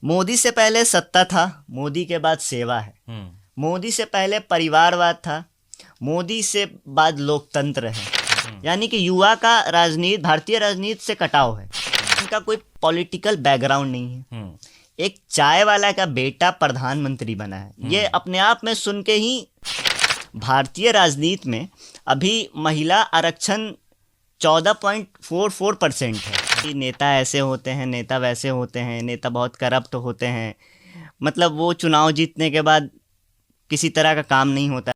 मोदी से पहले सत्ता था, मोदी के बाद सेवा है। मोदी से पहले परिवारवाद था, मोदी से बाद लोकतंत्र है। यानी कि युवा का राजनीति, भारतीय राजनीति से कटाव है। इनका कोई पॉलिटिकल बैकग्राउंड नहीं है। एक चाय वाला का बेटा प्रधानमंत्री बना है, ये अपने आप में सुन के ही भारतीय राजनीति में अभी महिला आरक्षण 14.44% है। कि नेता ऐसे होते हैं, नेता वैसे होते हैं, नेता बहुत करप्ट होते हैं, मतलब वो चुनाव जीतने के बाद किसी तरह का काम नहीं होता।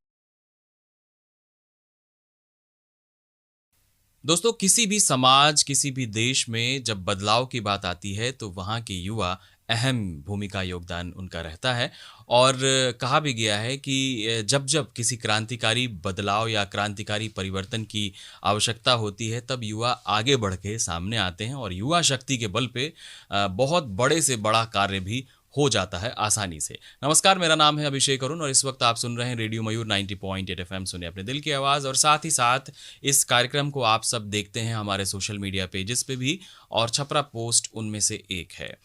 दोस्तों, किसी भी समाज, किसी भी देश में जब बदलाव की बात आती है तो वहाँ के युवा अहम भूमिका योगदान उनका रहता है। और कहा भी गया है कि जब जब किसी क्रांतिकारी बदलाव या क्रांतिकारी परिवर्तन की आवश्यकता होती है तब युवा आगे बढ़ के सामने आते हैं और युवा शक्ति के बल पे बहुत बड़े से बड़ा कार्य भी हो जाता है आसानी से। नमस्कार, मेरा नाम है अभिषेक अरुण और इस वक्त आप सुन रहे हैं रेडियो मयूर 90.8 FM। सुने अपने दिल की आवाज़। और साथ ही साथ इस कार्यक्रम को आप सब देखते हैं हमारे सोशल मीडिया पेजेस पे भी, और छपरा पोस्ट उनमें से एक है।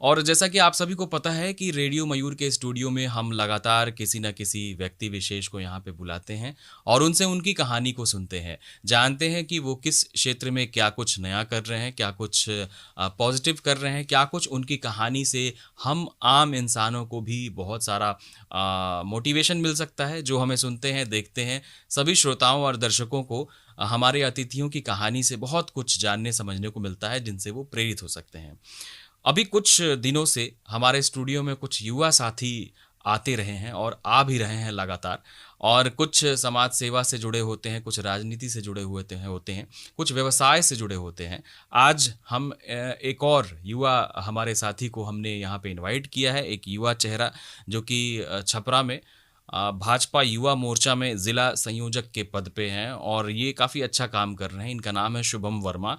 और जैसा कि आप सभी को पता है कि रेडियो मयूर के स्टूडियो में हम लगातार किसी न किसी व्यक्ति विशेष को यहाँ पे बुलाते हैं और उनसे उनकी कहानी को सुनते हैं, जानते हैं कि वो किस क्षेत्र में क्या कुछ नया कर रहे हैं, क्या कुछ पॉजिटिव कर रहे हैं, क्या कुछ उनकी कहानी से हम आम इंसानों को भी बहुत सारा मोटिवेशन मिल सकता है। जो हमें सुनते हैं, देखते हैं, सभी श्रोताओं और दर्शकों को हमारे अतिथियों की कहानी से बहुत कुछ जानने समझने को मिलता है, जिनसे वो प्रेरित हो सकते हैं। अभी कुछ दिनों से हमारे स्टूडियो में कुछ युवा साथी आते रहे हैं और आ भी रहे हैं लगातार, और कुछ समाज सेवा से जुड़े होते हैं, कुछ राजनीति से जुड़े होते हैं, कुछ व्यवसाय से जुड़े होते हैं। आज हम एक और युवा हमारे साथी को हमने यहाँ पे इनवाइट किया है, एक युवा चेहरा जो कि छपरा में भाजपा युवा मोर्चा में ज़िला संयोजक के पद पे हैं और ये काफ़ी अच्छा काम कर रहे हैं। इनका नाम है शुभम वर्मा।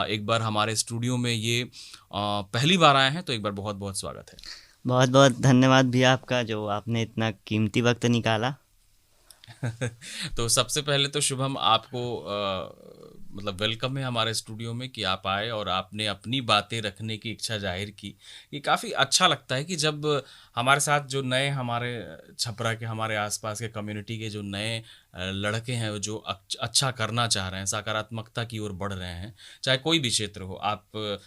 एक बार हमारे स्टूडियो में ये पहली बार आए हैं, तो एक बार बहुत बहुत स्वागत है। बहुत बहुत धन्यवाद भी आपका, जो आपने इतना कीमती वक्त निकाला। तो सबसे पहले तो शुभम, आपको मतलब वेलकम है हमारे स्टूडियो में कि आप आए और आपने अपनी बातें रखने की इच्छा जाहिर की। ये काफ़ी अच्छा लगता है कि जब हमारे साथ जो नए, हमारे छपरा के, हमारे आसपास के कम्युनिटी के जो नए लड़के हैं जो अच्छा करना चाह रहे हैं, सकारात्मकता की ओर बढ़ रहे हैं, चाहे कोई भी क्षेत्र हो, आप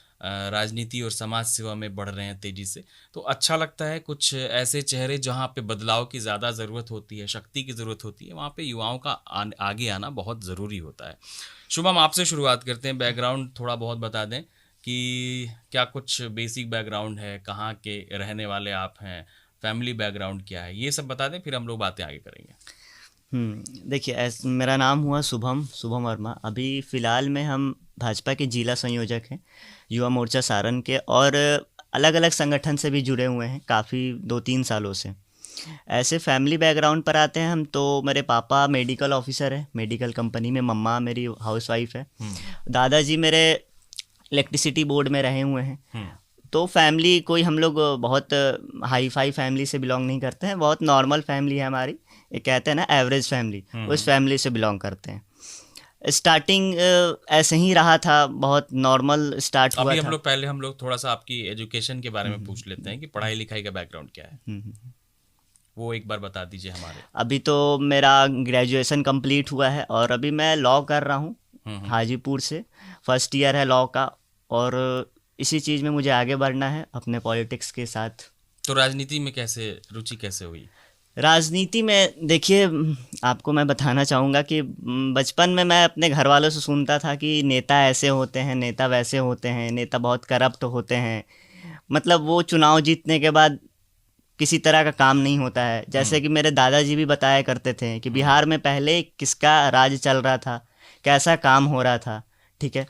राजनीति और समाज सेवा में बढ़ रहे हैं तेज़ी से, तो अच्छा लगता है। कुछ ऐसे चेहरे जहाँ पे बदलाव की ज़्यादा ज़रूरत होती है, शक्ति की ज़रूरत होती है, वहाँ पे युवाओं का आगे आना बहुत ज़रूरी होता है। शुभम, आपसे शुरुआत करते हैं। बैकग्राउंड थोड़ा बहुत बता दें कि क्या कुछ बेसिक बैकग्राउंड है, कहाँ के रहने वाले आप हैं, फैमिली बैकग्राउंड क्या है, ये सब बता दें, फिर हम लोग बातें आगे करेंगे। देखिए, मेरा नाम हुआ शुभम वर्मा। अभी फ़िलहाल में हम भाजपा के जिला संयोजक हैं, युवा मोर्चा सारण के, और अलग अलग संगठन से भी जुड़े हुए हैं काफ़ी 2-3 सालों से। ऐसे फैमिली बैकग्राउंड पर आते हैं हम, तो मेरे पापा मेडिकल ऑफिसर है, मेडिकल कंपनी में। मम्मा मेरी हाउसवाइफ है। दादाजी मेरे इलेक्ट्रिसिटी बोर्ड में रहे हुए हैं। तो फैमिली कोई, हम लोग बहुत हाई फाई फैमिली से बिलोंग नहीं करते हैं, बहुत नॉर्मल फैमिली है हमारी। ये कहते हैं ना एवरेज फैमिली, उस फैमिली से बिलोंग करते हैं। स्टार्टिंग ऐसे ही रहा था, बहुत नॉर्मल स्टार्ट हुआ था। हम लोग थोड़ा सा आपकी एजुकेशन के बारे में पूछ लेते हैं कि पढ़ाई लिखाई का बैकग्राउंड क्या है, वो एक बार बता दीजिए हमारे। अभी तो मेरा ग्रेजुएशन कंप्लीट हुआ है और अभी मैं लॉ कर रहा हूँ हाजीपुर से। फर्स्ट ईयर है लॉ का, और इसी चीज़ में मुझे आगे बढ़ना है अपने पॉलिटिक्स के साथ। तो राजनीति में कैसे रुचि कैसे हुई? राजनीति में देखिए, आपको मैं बताना चाहूँगा कि बचपन में मैं अपने घर वालों से सुनता था कि नेता ऐसे होते हैं, नेता वैसे होते हैं, नेता बहुत करप्ट होते हैं, मतलब वो चुनाव जीतने के बाद किसी तरह का काम नहीं होता है। जैसे कि मेरे दादाजी भी बताया करते थे कि बिहार में पहले किसका राज चल रहा था, कैसा काम हो रहा था, ठीक है।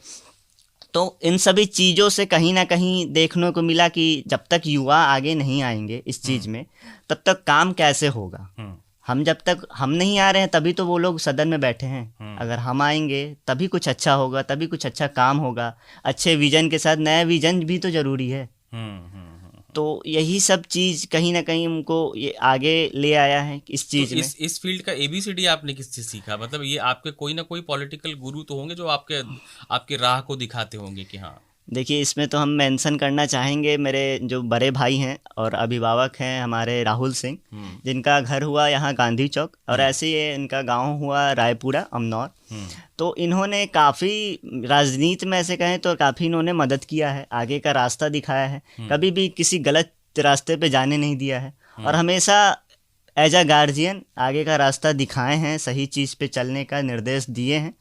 तो इन सभी चीज़ों से कहीं ना कहीं देखने को मिला कि जब तक युवा आगे नहीं आएंगे इस चीज़ में, तब तक काम कैसे होगा। हम जब तक हम नहीं आ रहे हैं तभी तो वो लोग सदन में बैठे हैं। अगर हम आएंगे तभी कुछ अच्छा होगा, तभी कुछ अच्छा काम होगा। अच्छे विजन के साथ नया विजन भी तो ज़रूरी है। तो यही सब चीज़ कहीं ना कहीं हमको ये आगे ले आया है इस चीज़ में। इस फील्ड का ABCD आपने किससे सीखा? मतलब ये आपके कोई ना कोई पॉलिटिकल गुरु तो होंगे जो आपके राह को दिखाते होंगे कि हाँ। देखिए, इसमें तो हम मेंशन करना चाहेंगे मेरे जो बड़े भाई हैं और अभिभावक हैं हमारे राहुल सिंह, जिनका घर हुआ यहाँ गांधी चौक और ऐसे ही इनका गांव हुआ रायपुरा अमनौर। तो इन्होंने काफ़ी राजनीति में ऐसे कहें तो काफ़ी इन्होंने मदद किया है, आगे का रास्ता दिखाया है, कभी भी किसी गलत रास्ते पे जाने नहीं दिया है और हमेशा एज अ गार्जियन आगे का रास्ता दिखाए हैं, सही चीज़ पे चलने का निर्देश दिए हैं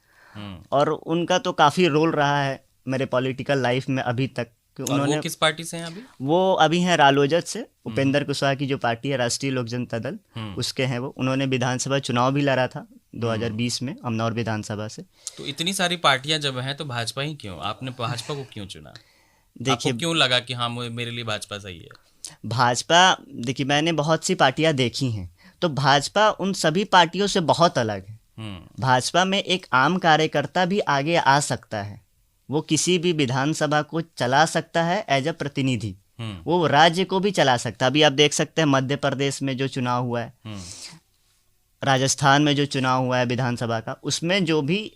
और उनका तो काफ़ी रोल रहा है मेरे पॉलिटिकल लाइफ में अभी तक कि और उन्होंने। वो किस पार्टी से हैं अभी? वो अभी हैं रालोजत से, उपेंद्र कुशवाहा की जो पार्टी है राष्ट्रीय लोक जनता दल, उसके हैं वो। उन्होंने विधानसभा चुनाव भी लड़ा था 2020 में अमनौर विधानसभा से। तो इतनी सारी पार्टियां जब हैं तो भाजपा ही क्यों? आपने भाजपा को क्यों चुना? देखिए, आपको क्यों लगा कि हाँ मेरे लिए भाजपा सही है? भाजपा, देखिए मैंने बहुत सी पार्टियां देखी हैं, तो भाजपा उन सभी पार्टियों से बहुत अलग है। भाजपा में एक आम कार्यकर्ता भी आगे आ सकता है, वो किसी भी विधानसभा को चला सकता है एज अ प्रतिनिधि, वो राज्य को भी चला सकता है। अभी आप देख सकते हैं मध्य प्रदेश में जो चुनाव हुआ है, राजस्थान में जो चुनाव हुआ है विधानसभा का, उसमें जो भी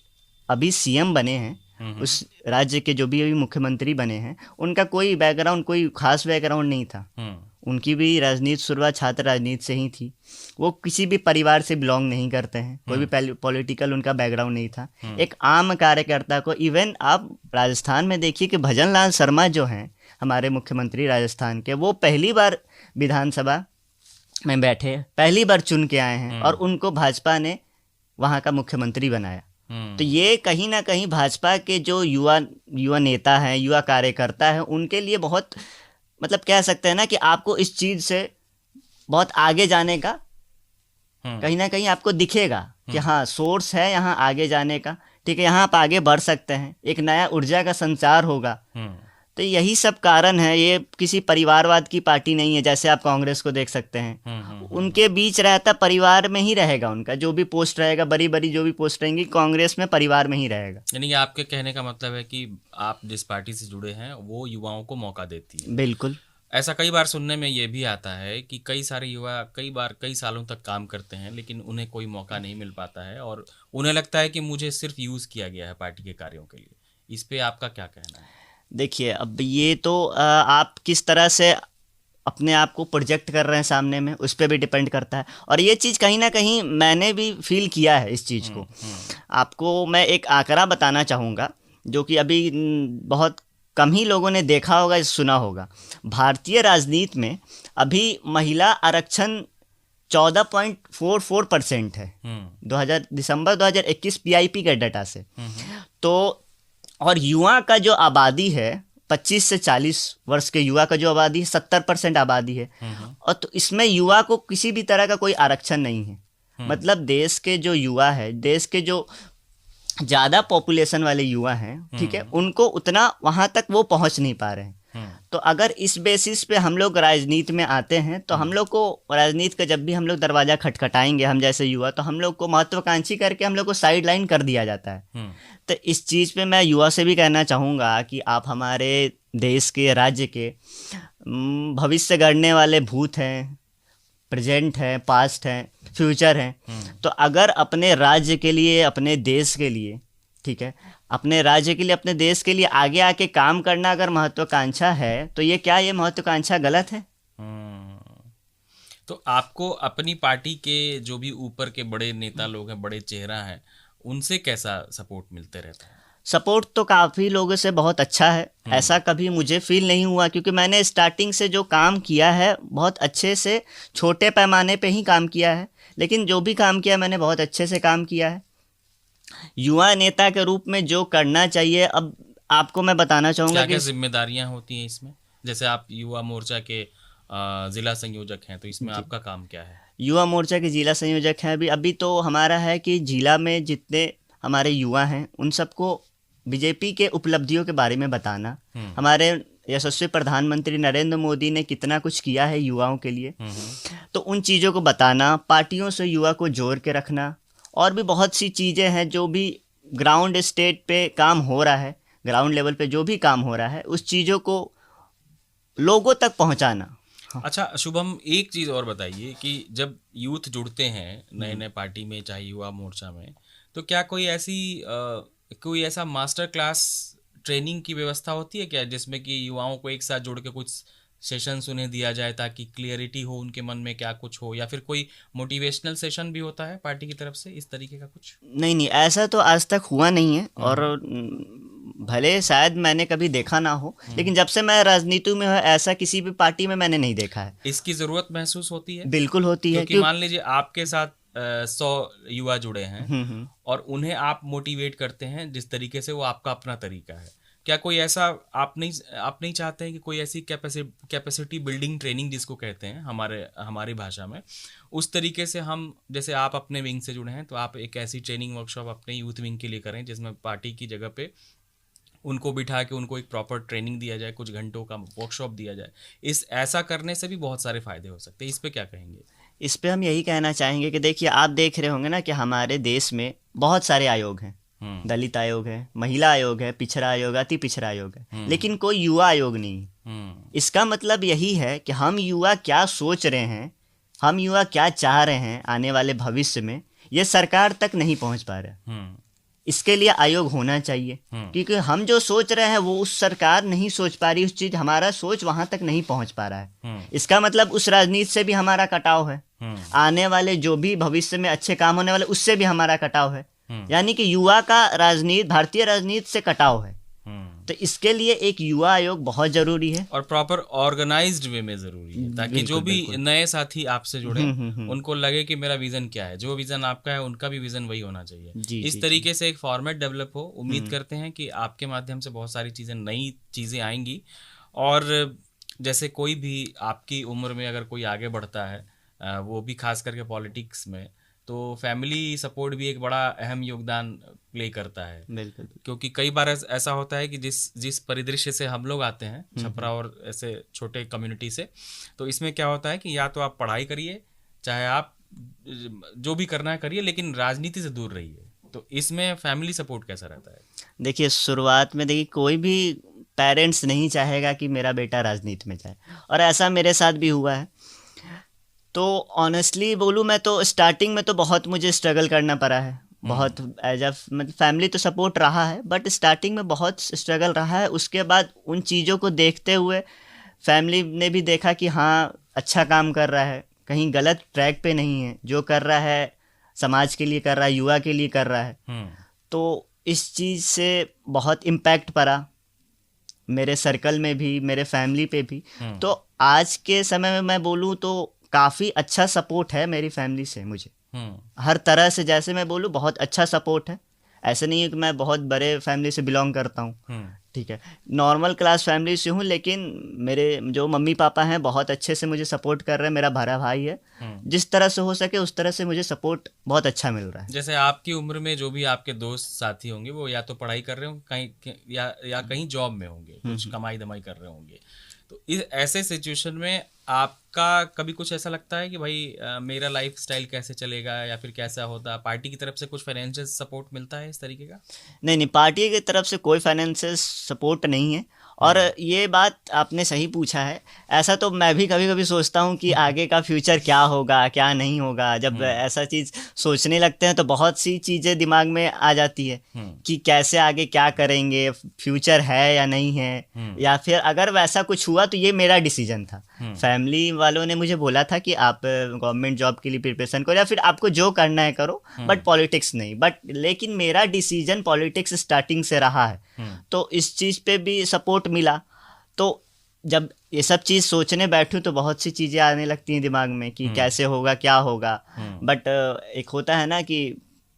अभी सीएम बने हैं, उस राज्य के जो भी अभी मुख्यमंत्री बने हैं, उनका कोई बैकग्राउंड, कोई खास बैकग्राउंड नहीं था। उनकी भी राजनीति शुरुआत छात्र राजनीति से ही थी। वो किसी भी परिवार से बिलोंग नहीं करते हैं, कोई भी पॉलिटिकल उनका बैकग्राउंड नहीं था। एक आम कार्यकर्ता को, इवन आप राजस्थान में देखिए कि भजन लाल शर्मा जो हैं हमारे मुख्यमंत्री राजस्थान के, वो पहली बार विधानसभा में बैठे, पहली बार चुन के आए हैं और उनको भाजपा ने वहाँ का मुख्यमंत्री बनाया। तो ये कहीं ना कहीं भाजपा के जो युवा नेता हैं, युवा कार्यकर्ता हैं, उनके लिए बहुत, मतलब कह सकते हैं ना कि आपको इस चीज़ से बहुत आगे जाने का कहीं ना कहीं आपको दिखेगा कि हाँ सोर्स है यहाँ आगे जाने का, ठीक है, यहाँ आप आगे बढ़ सकते हैं, एक नया ऊर्जा का संचार होगा। तो यही सब कारण है। ये किसी परिवारवाद की पार्टी नहीं है, जैसे आप कांग्रेस को देख सकते हैं, उनके बीच रहता, परिवार में ही रहेगा उनका जो भी पोस्ट रहेगा, बड़ी बड़ी जो भी पोस्ट रहेंगी कांग्रेस में परिवार में ही रहेगा। यानी कि आपके कहने का मतलब है कि आप जिस पार्टी से जुड़े हैं वो युवाओं को मौका देती है। बिल्कुल। ऐसा कई बार सुनने में ये भी आता है कि कई सारे युवा कई बार कई सालों तक काम करते हैं लेकिन उन्हें कोई मौका नहीं मिल पाता है और उन्हें लगता है कि मुझे सिर्फ यूज़ किया गया है पार्टी के कार्यों के लिए। इस पे आपका क्या कहना है? देखिए, अब ये तो आप किस तरह से अपने आप को प्रोजेक्ट कर रहे हैं सामने में, उस पर भी डिपेंड करता है। और ये चीज़ कहीं ना कहीं मैंने भी फील किया है इस चीज़ को। आपको मैं एक आंकड़ा बताना चाहूँगा जो कि अभी बहुत कम ही लोगों ने देखा होगा, सुना होगा। भारतीय राजनीति में अभी महिला आरक्षण 14.44% है दिसंबर 2021 पीआईपी के डाटा से। तो और युवा का जो आबादी है 25 से 40 वर्ष के युवा का जो आबादी है 70% आबादी है। और तो इसमें युवा को किसी भी तरह का कोई आरक्षण नहीं है। मतलब देश के जो युवा है, देश के जो ज़्यादा पॉपुलेशन वाले युवा हैं, ठीक है, उनको उतना वहाँ तक वो पहुँच नहीं पा रहे हैं। तो अगर इस बेसिस पे हम लोग राजनीति में आते हैं तो हम लोग को राजनीति का जब भी हम लोग दरवाज़ा खटखटाएंगे, हम जैसे युवा, तो हम लोग को महत्वाकांक्षी करके हम लोग को साइड लाइन कर दिया जाता है। तो इस चीज़ पे मैं युवा से भी कहना चाहूँगा कि आप हमारे देश के, राज्य के भविष्य गढ़ने वाले भूत हैं, प्रेजेंट हैं, पास्ट हैं, फ्यूचर हैं। तो अगर अपने राज्य के लिए, अपने देश के लिए, ठीक है, अपने राज्य के लिए, अपने देश के लिए आगे आके काम करना अगर महत्वाकांक्षा है तो ये महत्वाकांक्षा गलत है? तो आपको अपनी पार्टी के जो भी ऊपर के बड़े नेता लोग हैं, बड़े चेहरा हैं, उनसे कैसा सपोर्ट मिलते रहता है? सपोर्ट तो काफ़ी लोगों से बहुत अच्छा है। ऐसा कभी मुझे फील नहीं हुआ क्योंकि मैंने स्टार्टिंग से जो काम किया है बहुत अच्छे से, छोटे पैमाने पे ही काम किया है, लेकिन जो भी काम किया मैंने बहुत अच्छे से काम किया है। युवा नेता के रूप में जो करना चाहिए, अब आपको मैं बताना चाहूँगा क्या जिम्मेदारियां होती हैं इसमें? जैसे आप युवा मोर्चा के जिला संयोजक हैं, तो इसमें आपका काम क्या है? युवा मोर्चा के जिला संयोजक हैं। अभी तो हमारा है कि जिला में जितने हमारे युवा हैं उन सबको बीजेपी के उपलब्धियों के बारे में बताना। हमारे यशस्वी प्रधानमंत्री नरेंद्र मोदी ने कितना कुछ किया है युवाओं के लिए, तो उन चीज़ों को बताना, पार्टियों से युवा को जोड़ के रखना, और भी बहुत सी चीज़ें हैं जो भी ग्राउंड स्टेट पे काम हो रहा है, ग्राउंड लेवल पे जो भी काम हो रहा है, उस चीज़ों को लोगों तक पहुंचाना। अच्छा शुभम, एक चीज़ और बताइए कि जब यूथ जुड़ते हैं नए नए पार्टी में, चाहे युवा मोर्चा में, तो क्या कोई ऐसा मास्टर क्लास ट्रेनिंग की व्यवस्था होती है क्या, जिसमें कि युवाओं को एक साथ जोड़ के कुछ सेशंस उन्हें दिया जाए ताकि क्लियरिटी हो उनके मन में क्या कुछ हो, या फिर कोई मोटिवेशनल सेशन भी होता है पार्टी की तरफ से इस तरीके का कुछ? नहीं नहीं, ऐसा तो आज तक हुआ नहीं है, और हम्म। भले शायद मैंने कभी देखा ना हो, लेकिन जब से मैं राजनीति में हूँ ऐसा किसी भी पार्टी में मैंने नहीं देखा है। इसकी जरूरत महसूस होती है? बिल्कुल होती है, क्योंकि मान लीजिए आपके साथ 100 युवा जुड़े हैं हम्म। और उन्हें आप मोटिवेट करते हैं जिस तरीके से, वो आपका अपना तरीका है। क्या कोई ऐसा आप नहीं चाहते हैं कि कोई ऐसी कैपेसिटी बिल्डिंग ट्रेनिंग जिसको कहते हैं हमारी भाषा में, उस तरीके से हम, जैसे आप अपने विंग से जुड़े हैं तो आप एक ऐसी ट्रेनिंग वर्कशॉप अपने यूथ विंग के लिए करें जिसमें पार्टी की जगह पे उनको बिठा के उनको एक प्रॉपर ट्रेनिंग दिया जाए, कुछ घंटों का वर्कशॉप दिया जाए। ऐसा करने से भी बहुत सारे फायदे हो सकते हैं। इस पे क्या कहेंगे? इस पे हम यही कहना चाहेंगे कि देखिए, आप देख रहे होंगे ना कि हमारे देश में बहुत सारे आयोग हैं। दलित आयोग है, महिला आयोग है, पिछड़ा आयोग, अति पिछड़ा आयोग है, लेकिन कोई युवा आयोग नहीं। इसका मतलब यही है कि हम युवा क्या सोच रहे हैं, हम युवा क्या चाह रहे हैं आने वाले भविष्य में, ये सरकार तक नहीं पहुंच पा रहा। इसके लिए आयोग होना चाहिए, क्योंकि हम जो सोच रहे हैं वो उस सरकार नहीं सोच पा रही, उस चीज हमारा सोच वहां तक नहीं पहुंच पा रहा है। इसका मतलब उस राजनीति से भी हमारा कटाव है, आने वाले जो भी भविष्य में अच्छे काम होने वाले उससे भी हमारा कटाव है। यानी कि युवा का राजनीति, भारतीय राजनीति से कटाव है। तो इसके लिए एक युवा आयोग बहुत जरूरी है, और प्रॉपर ऑर्गेनाइज्ड वे में जरूरी है, ताकि जो भी नए साथी आपसे जुड़े उनको लगे कि मेरा विजन क्या है, जो विजन आपका है उनका भी विजन वही होना चाहिए। इस तरीके से एक फॉर्मेट डेवलप हो। उम्मीद करते हैं कि आपके माध्यम से बहुत सारी चीजें, नई चीजें आएंगी। और जैसे कोई भी आपकी उम्र में अगर कोई आगे बढ़ता है, वो भी खास करके पॉलिटिक्स में, तो फैमिली सपोर्ट भी एक बड़ा अहम योगदान प्ले करता है। बिल्कुल। क्योंकि कई बार ऐसा होता है कि जिस परिदृश्य से हम लोग आते हैं, छपरा और ऐसे छोटे कम्युनिटी से, तो इसमें क्या होता है कि या तो आप पढ़ाई करिए, चाहे आप जो भी करना है करिए, लेकिन राजनीति से दूर रहिए। तो इसमें फैमिली सपोर्ट कैसा रहता है? देखिए, शुरुआत में देखिए कोई भी पेरेंट्स नहीं चाहेगा कि मेरा बेटा राजनीति में जाए, और ऐसा मेरे साथ भी हुआ है। तो ऑनेस्टली बोलूँ मैं, तो स्टार्टिंग में तो बहुत मुझे स्ट्रगल करना पड़ा है, बहुत एज मतलब फैमिली तो सपोर्ट रहा है, बट स्टार्टिंग में बहुत स्ट्रगल रहा है। उसके बाद उन चीज़ों को देखते हुए फैमिली ने भी देखा कि हाँ, अच्छा काम कर रहा है, कहीं गलत ट्रैक पे नहीं है, जो कर रहा है समाज के लिए कर रहा है, युवा के लिए कर रहा है। तो इस चीज़ से बहुत इम्पैक्ट पड़ा मेरे सर्कल में भी, मेरे फैमिली पे भी। तो आज के समय में मैं बोलूँ तो काफ़ी अच्छा सपोर्ट है मेरी फैमिली से मुझे, हर तरह से। जैसे मैं बोलूँ, बहुत अच्छा सपोर्ट है। ऐसा नहीं है कि मैं बहुत बड़े फैमिली से बिलोंग करता हूँ, ठीक है, नॉर्मल क्लास फैमिली से हूँ, लेकिन मेरे जो मम्मी पापा हैं बहुत अच्छे से मुझे सपोर्ट कर रहे हैं। मेरा बड़ा भाई है, जिस तरह से हो सके उस तरह से मुझे सपोर्ट बहुत अच्छा मिल रहा है। जैसे आपकी उम्र में जो भी आपके दोस्त साथी होंगे, वो या तो पढ़ाई कर रहे होंगे कहीं, या कहीं जॉब में होंगे, कुछ कमाई दमाई कर रहे होंगे। तो इस ऐसे सिचुएशन में आपका कभी कुछ ऐसा लगता है कि भाई मेरा लाइफ स्टाइल कैसे चलेगा, या फिर कैसा होता? पार्टी की तरफ से कुछ फाइनेंशियल सपोर्ट मिलता है इस तरीके का? नहीं, पार्टी की तरफ से कोई फाइनेंशियल सपोर्ट नहीं है। और ये बात आपने सही पूछा है। ऐसा तो मैं भी कभी कभी सोचता हूँ कि आगे का फ्यूचर क्या होगा, क्या नहीं होगा। जब ऐसा चीज़ सोचने लगते हैं तो बहुत सी चीज़ें दिमाग में आ जाती है कि कैसे आगे क्या करेंगे, फ्यूचर है या नहीं है, या फिर अगर वैसा कुछ हुआ तो ये मेरा डिसीजन था। फैमिली वालों ने मुझे बोला था कि आप गवर्नमेंट जॉब के लिए प्रिपरेशन करो, या फिर आपको जो करना है करो, बट पॉलिटिक्स नहीं। लेकिन मेरा डिसीजन पॉलिटिक्स स्टार्टिंग से रहा है, तो इस चीज़ पे भी सपोर्ट मिला। तो जब ये सब चीज़ सोचने बैठूं तो बहुत सी चीज़ें आने लगती हैं दिमाग में कि कैसे होगा, क्या होगा। बट एक होता है ना कि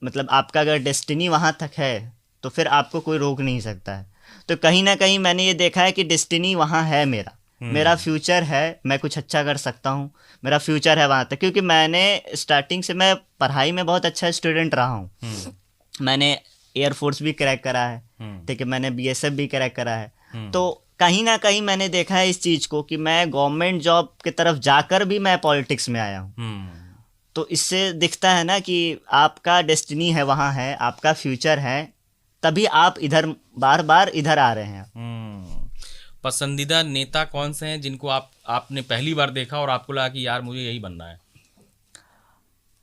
मतलब आपका अगर डेस्टिनी वहाँ तक है तो फिर आपको कोई रोक नहीं सकता है। तो कहीं ना कहीं मैंने ये देखा है कि डेस्टिनी वहाँ है, मेरा फ्यूचर है, मैं कुछ अच्छा कर सकता हूँ, मेरा फ्यूचर है वहाँ तक। क्योंकि मैंने स्टार्टिंग से, मैं पढ़ाई में बहुत अच्छा स्टूडेंट रहा हूँ। मैंने एयरफोर्स भी क्रैक करा है, ठीक है, मैंने बीएसएफ भी क्रैक करा है। तो कहीं ना कहीं मैंने देखा है इस चीज़ को कि मैं गवर्नमेंट जॉब की तरफ जाकर भी मैं पॉलिटिक्स में आया हूँ। तो इससे दिखता है ना कि आपका डेस्टिनी है वहाँ है, आपका फ्यूचर है, तभी आप इधर बार बार इधर आ रहे हैं। पसंदीदा नेता कौन से हैं जिनको आपने पहली बार देखा और आपको लगा कि यार मुझे यही बनना है?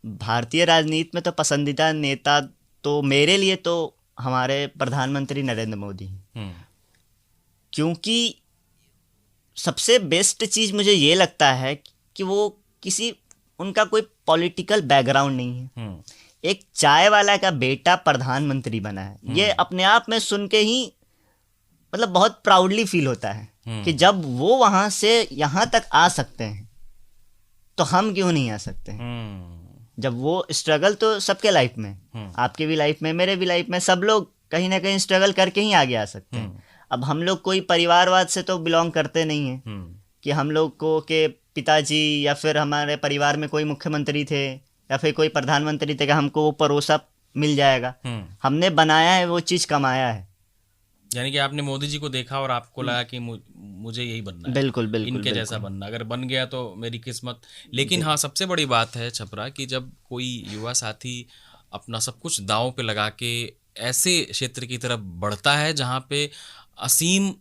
भारतीय राजनीति में तो पसंदीदा नेता तो मेरे लिए तो हमारे प्रधानमंत्री नरेंद्र मोदी हैं। क्योंकि सबसे बेस्ट चीज़ मुझे ये लगता है कि वो किसी उनका कोई पॉलिटिकल बैकग्राउंड नहीं है। एक चाय वाला का बेटा प्रधानमंत्री बना है, ये अपने आप में सुन के ही मतलब बहुत प्राउडली फील होता है कि जब वो वहाँ से यहाँ तक आ सकते हैं तो हम क्यों नहीं आ सकते हैं। जब वो स्ट्रगल तो सबके लाइफ में, आपके भी लाइफ में, मेरे भी लाइफ में, सब लोग कहीं ना कहीं स्ट्रगल करके ही आगे आ सकते हैं। अब हम लोग कोई परिवारवाद से तो बिलोंग करते नहीं हैं कि हम लोग को के पिताजी या फिर हमारे परिवार में कोई मुख्यमंत्री थे या फिर कोई प्रधानमंत्री थे कि हमको वो परोसा मिल जाएगा। हमने बनाया है, वो चीज़ कमाया है। यानी कि आपने मोदी जी को देखा और आपको लगा कि मुझे यही बनना है, बिल्कुल बिल्कुल इनके जैसा बनना, अगर बन गया तो मेरी किस्मत। लेकिन हाँ, सबसे बड़ी बात है छपरा कि जब कोई युवा साथी अपना सब कुछ दांव पे लगा के ऐसे क्षेत्र की तरफ बढ़ता है जहाँ पे असीम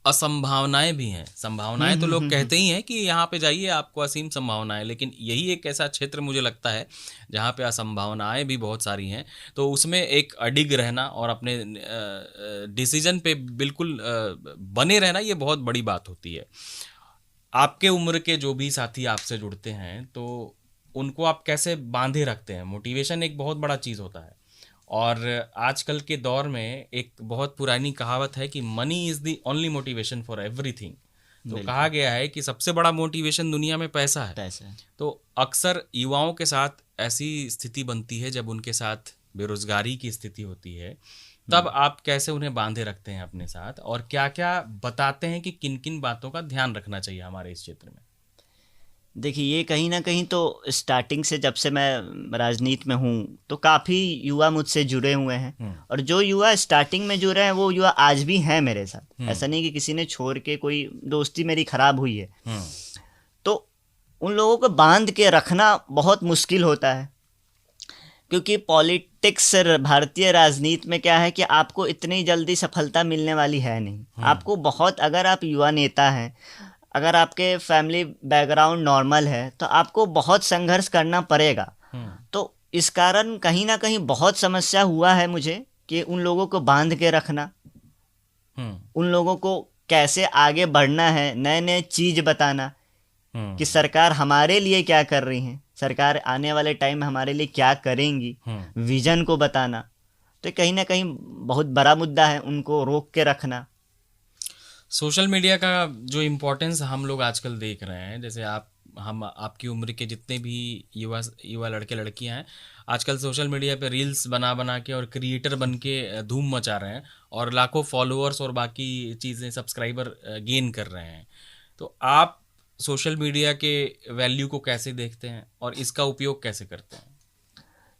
असंभावनाएं भी हैं। संभावनाएं तो लोग कहते ही हैं कि यहाँ पे जाइए आपको असीम संभावनाएं, लेकिन यही एक ऐसा क्षेत्र मुझे लगता है जहाँ पे असंभावनाएं भी बहुत सारी हैं। तो उसमें एक अडिग रहना और अपने डिसीजन पे बिल्कुल बने रहना, ये बहुत बड़ी बात होती है। आपके उम्र के जो भी साथी आपसे जुड़ते हैं तो उनको आप कैसे बांधे रखते हैं? मोटिवेशन एक बहुत बड़ा चीज़ होता है और आजकल के दौर में एक बहुत पुरानी कहावत है कि money is the only motivation for everything. तो कहा गया है कि सबसे बड़ा मोटिवेशन दुनिया में पैसा है। तो अक्सर युवाओं के साथ ऐसी स्थिति बनती है जब उनके साथ बेरोजगारी की स्थिति होती है, तब आप कैसे उन्हें बांधे रखते हैं अपने साथ और क्या क्या बताते हैं कि किन किन बातों का ध्यान रखना चाहिए हमारे इस क्षेत्र में? देखिए, ये कहीं ना कहीं तो स्टार्टिंग से, जब से मैं राजनीति में हूँ तो काफ़ी युवा मुझसे जुड़े हुए हैं और जो युवा स्टार्टिंग में जुड़े हैं वो युवा आज भी हैं मेरे साथ। ऐसा नहीं कि किसी ने छोड़ के कोई दोस्ती मेरी ख़राब हुई है। तो उन लोगों को बांध के रखना बहुत मुश्किल होता है, क्योंकि पॉलिटिक्स, भारतीय राजनीति में क्या है कि आपको इतनी जल्दी सफलता मिलने वाली है नहीं। आपको बहुत, अगर आप युवा नेता हैं, अगर आपके फैमिली बैकग्राउंड नॉर्मल है तो आपको बहुत संघर्ष करना पड़ेगा। तो इस कारण कहीं ना कहीं बहुत समस्या हुआ है मुझे कि उन लोगों को बांध के रखना, उन लोगों को कैसे आगे बढ़ना है, नए नए चीज़ बताना कि सरकार हमारे लिए क्या कर रही है, सरकार आने वाले टाइम में हमारे लिए क्या करेंगी, विजन को बताना। तो कहीं ना कहीं बहुत बड़ा मुद्दा है, उनको रोक के रखना। सोशल मीडिया का जो इम्पोर्टेंस हम लोग आजकल देख रहे हैं, जैसे आपकी उम्र के जितने भी युवा लड़के लड़कियां हैं, आजकल सोशल मीडिया पे रील्स बना के और क्रिएटर बन के धूम मचा रहे हैं और लाखों फॉलोअर्स और बाकी चीज़ें, सब्सक्राइबर गेन कर रहे हैं। तो आप सोशल मीडिया के वैल्यू को कैसे देखते हैं और इसका उपयोग कैसे करते हैं?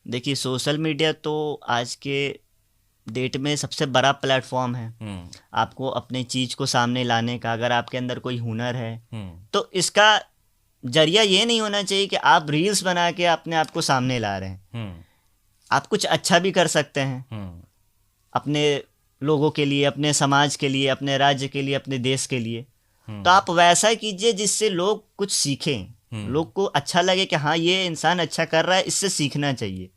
देखिए, सोशल मीडिया तो आज के डेट में सबसे बड़ा प्लेटफॉर्म है आपको अपने चीज़ को सामने लाने का। अगर आपके अंदर कोई हुनर है तो इसका जरिया ये नहीं होना चाहिए कि आप रील्स बना के अपने आप को सामने ला रहे हैं। आप कुछ अच्छा भी कर सकते हैं अपने लोगों के लिए, अपने समाज के लिए, अपने राज्य के लिए, अपने देश के लिए। तो आप वैसा कीजिए जिससे लोग कुछ सीखें, लोग को अच्छा लगे कि हाँ, ये इंसान अच्छा कर रहा है, इससे सीखना चाहिए।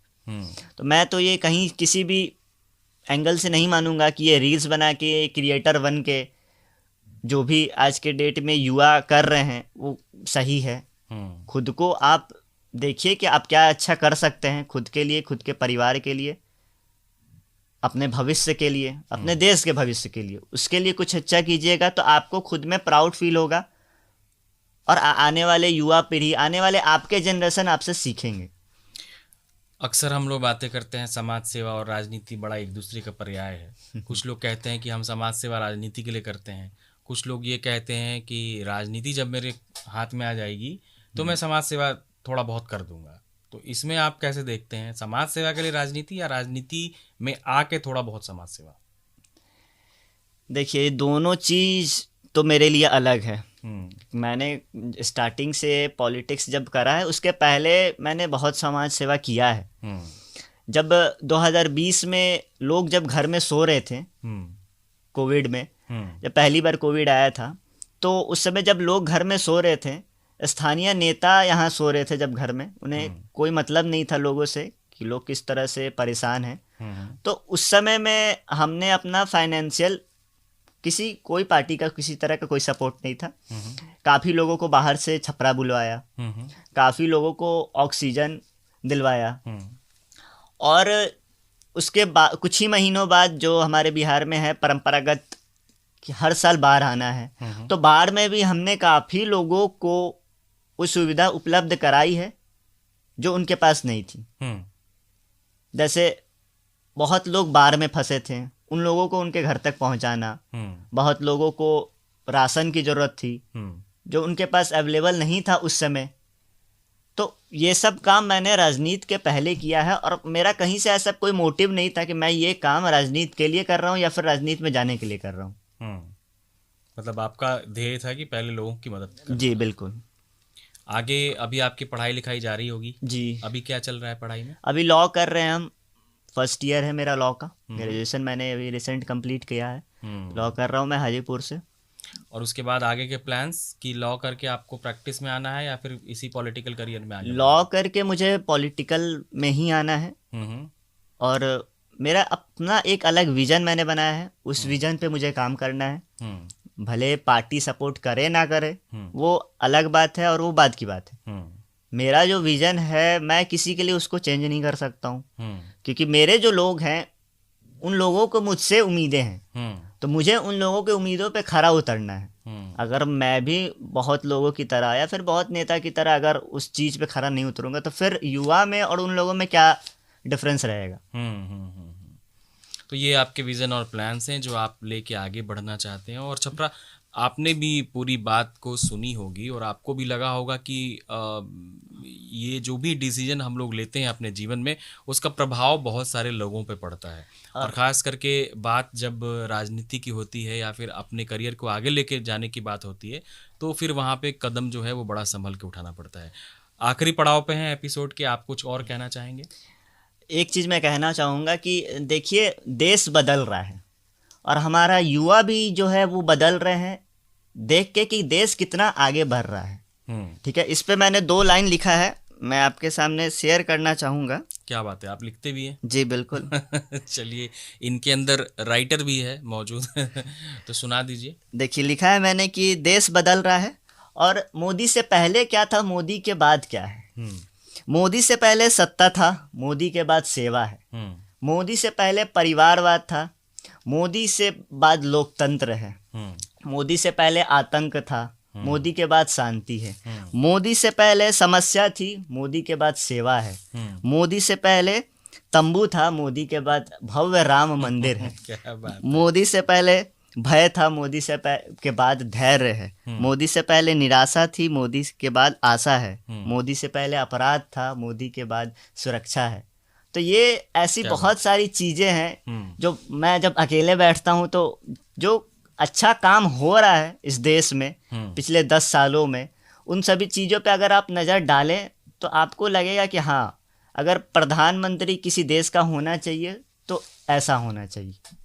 तो मैं तो ये कहीं किसी भी एंगल से नहीं मानूंगा कि ये रील्स बना के, क्रिएटर बन के जो भी आज के डेट में युवा कर रहे हैं वो सही है। खुद को आप देखिए कि आप क्या अच्छा कर सकते हैं खुद के लिए, खुद के परिवार के लिए, अपने भविष्य के लिए, अपने देश के भविष्य के लिए। उसके लिए कुछ अच्छा कीजिएगा तो आपको खुद में प्राउड फील होगा और आने वाले युवा पीढ़ी, आने वाले आपके जनरेशन आपसे सीखेंगे। अक्सर हम लोग बातें करते हैं समाज सेवा और राजनीति बड़ा एक दूसरे का पर्याय है। कुछ लोग कहते हैं कि हम समाज सेवा राजनीति के लिए करते हैं, कुछ लोग ये कहते हैं कि राजनीति जब मेरे हाथ में आ जाएगी तो मैं समाज सेवा थोड़ा बहुत कर दूंगा। तो इसमें आप कैसे देखते हैं, समाज सेवा के लिए राजनीति या राजनीति में आके थोड़ा बहुत समाज सेवा? देखिए, दोनों चीज़ तो मेरे लिए अलग है। मैंने स्टार्टिंग से पॉलिटिक्स जब करा है, उसके पहले मैंने बहुत समाज सेवा किया है। जब 2020 में लोग जब घर में सो रहे थे कोविड में, जब पहली बार कोविड आया था, तो उस समय जब लोग घर में सो रहे थे, स्थानीय नेता यहाँ सो रहे थे जब घर में, उन्हें कोई मतलब नहीं था लोगों से कि लोग किस तरह से परेशान हैं। तो उस समय में हमने अपना फाइनेंशियल किसी कोई पार्टी का किसी तरह का कोई सपोर्ट नहीं था। काफ़ी लोगों को बाहर से छपरा बुलवाया, काफ़ी लोगों को ऑक्सीजन दिलवाया, और उसके बाद कुछ ही महीनों बाद जो हमारे बिहार में है परंपरागत कि हर साल बाढ़ आना है, तो बाढ़ में भी हमने काफ़ी लोगों को वो सुविधा उपलब्ध कराई है जो उनके पास नहीं थी। जैसे बहुत लोग बाढ़ में फंसे थे, उन लोगों को उनके घर तक पहुंचाना, बहुत लोगों को राशन की ज़रूरत थी जो उनके पास अवेलेबल नहीं था उस समय। तो ये सब काम मैंने राजनीति के पहले किया है, और मेरा कहीं से ऐसा कोई मोटिव नहीं था कि मैं ये काम राजनीति के लिए कर रहा हूँ या फिर राजनीति में जाने के लिए कर रहा हूँ। मतलब आपका ध्येय था कि पहले लोगों की मदद करना। जी बिल्कुल। आगे अभी आपकी पढ़ाई लिखाई जारी होगी? जी, अभी क्या चल रहा है पढ़ाई में? अभी लॉ कर रहे हैं हम, फर्स्ट ईयर है मेरा लॉ का, ग्रेजुएशन मैंने अभी रिसेंट कंप्लीट किया है, लॉ कर रहा हूँ मैं हाजीपुर से। और उसके बाद आगे के प्लान्स कि लॉ करके आपको प्रैक्टिस में आना है या फिर इसी पॉलिटिकल करियर में आगे? लॉ करके मुझे पॉलिटिकल में ही आना है, और मेरा अपना एक अलग विजन मैंने बनाया है, उस विजन पे मुझे काम करना है। भले पार्टी सपोर्ट करे ना करे वो अलग बात है और वो बात की बात है। मेरा जो विजन है मैं किसी के लिए उसको चेंज नहीं कर सकता हूँ, क्योंकि मेरे जो लोग हैं उन लोगों को मुझसे उम्मीदें हैं, तो मुझे उन लोगों के उम्मीदों पे खरा उतरना है। अगर मैं भी बहुत लोगों की तरह या फिर बहुत नेता की तरह अगर उस चीज़ पे खरा नहीं उतरूंगा तो फिर युवा में और उन लोगों में क्या डिफरेंस रहेगा। तो ये आपके विज़न और प्लान्स हैं जो आप लेके आगे बढ़ना चाहते हैं। और छपरा, आपने भी पूरी बात को सुनी होगी और आपको भी लगा होगा कि ये जो भी डिसीजन हम लोग लेते हैं अपने जीवन में उसका प्रभाव बहुत सारे लोगों पे पड़ता है। और ख़ास करके बात जब राजनीति की होती है या फिर अपने करियर को आगे लेके जाने की बात होती है तो फिर वहाँ पे कदम जो है वो बड़ा संभल के उठाना पड़ता है। आखिरी पड़ाव पे हैं एपिसोड के, आप कुछ और कहना चाहेंगे? एक चीज़ मैं कहना चाहूँगा कि देखिए देश बदल रहा है और हमारा युवा भी जो है वो बदल रहे हैं, देख के कि देश कितना आगे बढ़ रहा है। ठीक है, इस पे मैंने 2 लाइन लिखा है, मैं आपके सामने शेयर करना चाहूँगा। क्या बात है, आप लिखते भी हैं? जी बिल्कुल। चलिए, इनके अंदर राइटर भी है मौजूद तो सुना दीजिए। देखिए लिखा है मैंने कि देश बदल रहा है और मोदी से पहले क्या था, मोदी के बाद क्या है। मोदी से पहले सत्ता था, मोदी के बाद सेवा है। मोदी से पहले परिवारवाद था, मोदी से बाद लोकतंत्र है। मोदी से पहले आतंक था, मोदी के बाद शांति है। मोदी से पहले समस्या थी, मोदी के बाद सेवा है। मोदी से पहले तंबू था, मोदी के बाद भव्य राम मंदिर है। क्या बात। मोदी से पहले भय था, मोदी से के बाद धैर्य है। मोदी से पहले निराशा थी, मोदी के बाद आशा है। मोदी से पहले अपराध था, मोदी के बाद सुरक्षा है। तो ये ऐसी बहुत सारी चीज़ें हैं जो मैं जब अकेले बैठता हूँ तो जो अच्छा काम हो रहा है इस देश में पिछले 10 सालों में, उन सभी चीज़ों पे अगर आप नज़र डालें तो आपको लगेगा कि हाँ, अगर प्रधानमंत्री किसी देश का होना चाहिए तो ऐसा होना चाहिए।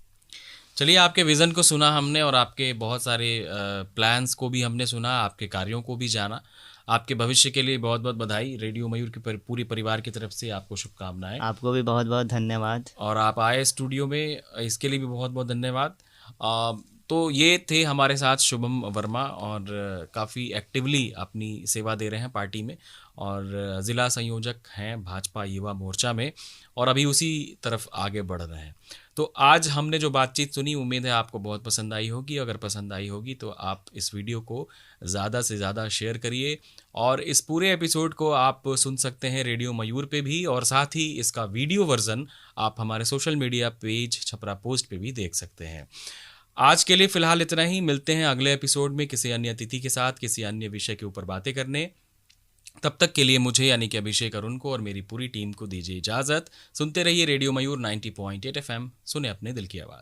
चलिए, आपके विज़न को सुना हमने और आपके बहुत सारे प्लान्स को भी हमने सुना, आपके कार्यों को भी जाना। आपके भविष्य के लिए बहुत बहुत बधाई। रेडियो मयूर के पूरे परिवार की तरफ से आपको शुभकामनाएं। आपको भी बहुत बहुत धन्यवाद। और आप आए स्टूडियो में, इसके लिए भी बहुत बहुत धन्यवाद। तो ये थे हमारे साथ शुभम वर्मा और काफ़ी एक्टिवली अपनी सेवा दे रहे हैं पार्टी में और ज़िला संयोजक हैं भाजपा युवा मोर्चा में और अभी उसी तरफ आगे बढ़ रहे हैं। तो आज हमने जो बातचीत सुनी, उम्मीद है आपको बहुत पसंद आई होगी। अगर पसंद आई होगी तो आप इस वीडियो को ज़्यादा से ज़्यादा शेयर करिए और इस पूरे एपिसोड को आप सुन सकते हैं रेडियो मयूर पे भी, और साथ ही इसका वीडियो वर्जन आप हमारे social media page Chhapra post पे भी देख सकते हैं। आज के लिए फ़िलहाल इतना ही। मिलते हैं अगले एपिसोड में किसी अन्य अतिथि के साथ किसी अन्य विषय के ऊपर बातें करने। तब तक के लिए मुझे यानी कि अभिषेक अरुण को और मेरी पूरी टीम को दीजिए इजाज़त। सुनते रहिए रेडियो मयूर 90.8 FM। सुने अपने दिल की आवाज़।